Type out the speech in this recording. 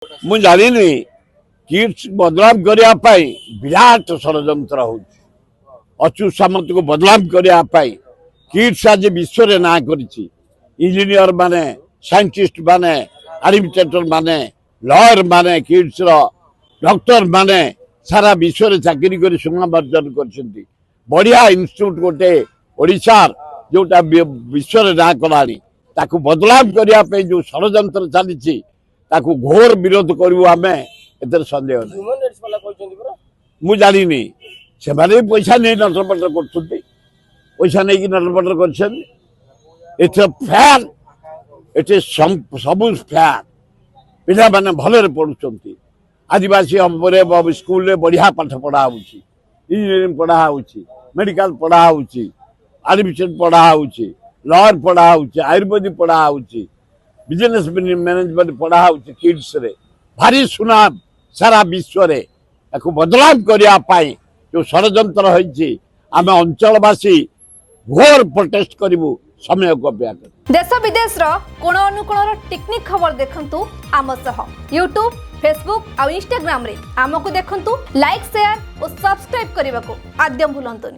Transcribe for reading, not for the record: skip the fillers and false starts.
ମୁଁ ଜାଣିନି କିଡ୍ସ ବଦନାମ କରିବା ପାଇଁ ବିରାଟ ଷଡ଼ଯନ୍ତ୍ର ହଉଛି। ଅଚ୍ୟୁତ ସାମନ୍ତକୁ ବଦନାମ କରିବା ପାଇଁ କିଡ୍ସ ଆଜି ବିଶ୍ୱରେ ନାଁ କରିଛି। ଇଞ୍ଜିନିୟର ମାନେ, ସାଇଣ୍ଟିଷ୍ଟ ମାନେ, ଆଡମିନିଷ୍ଟ୍ରେଟର ମାନେ, ଲୟର ମାନେ, କିଡ୍ସର ଡକ୍ଟର ମାନେ ସାରା ବିଶ୍ୱରେ ଚାକିରି କରି ସୁନାମ ଅର୍ଜନ କରିଛନ୍ତି। ବଢିଆ ଇନଷ୍ଟିଚ୍ୟୁଟ ଗୋଟେ ଓଡ଼ିଶାର ଯୋଉଟା ବିଶ୍ୱରେ ନାଁ କଲାଣି, ତାକୁ ବଦନାମ କରିବା ପାଇଁ ଯୋଉ ଷଡ଼ଯନ୍ତ୍ର ଚାଲିଛି ତାକୁ ଘୋର ବିରୋଧ କରିବୁ ଆମେ, ଏଥିରେ ସନ୍ଦେହ ନାହିଁ। ମୁଁ ଜାଣିନି, ସେମାନେ ବି ପଇସା ନେଇ ନଟରପଟର କରୁଛନ୍ତି, ପଇସା ନେଇକି ନଟରପଟର କରିଛନ୍ତି। ଏଥିର ଫ୍ୟାନ୍, ଏଠି ସବୁ ଫ୍ୟାନ୍। ପିଲାମାନେ ଭଲରେ ପଢୁଛନ୍ତି। ଆଦିବାସୀ ସ୍କୁଲରେ ବଢିଆ ପାଠ ପଢା ହଉଛି, ଇଞ୍ଜିନିୟରିଂ ପଢା ହଉଛି, ମେଡିକାଲ ପଢା ହଉଛି, ଆଡମିନିଷ୍ଟ୍ରେସନ ପଢା ହଉଛି, ଲୟର ପଢା ହଉଛି, ଆୟୁର୍ବେଦିକ ପଢା ହଉଛି, ବିଜନେସ ମ୍ୟାନେଜମେଣ୍ଟ ପଢା ହଉଛି। କିଡ୍ସ ରେ ଭାରି ସୁନାମ ସାରା ବିଶ୍ୱରେ। ତାକୁ ବଦନାମ କରିବା ପାଇଁ ଯୋଉ ଷଡ଼ଯନ୍ତ୍ର ହେଇଛି, ଆମେ ଅଞ୍ଚଳବାସୀ ଘୋର ପ୍ରୋଟେଷ୍ଟ କରିବୁ। ସମୟକୁ ଅପେକ୍ଷା କରୁ। देश विदेश कोण अनुकोणर टेक्निक खबर देखंतु आम सह यूट्यूब, फेसबुक और इंस्टाग्राम रे आमको देखंतु, लाइक, शेयर और सब्सक्राइब करने को आद्यम भूलंतुनि।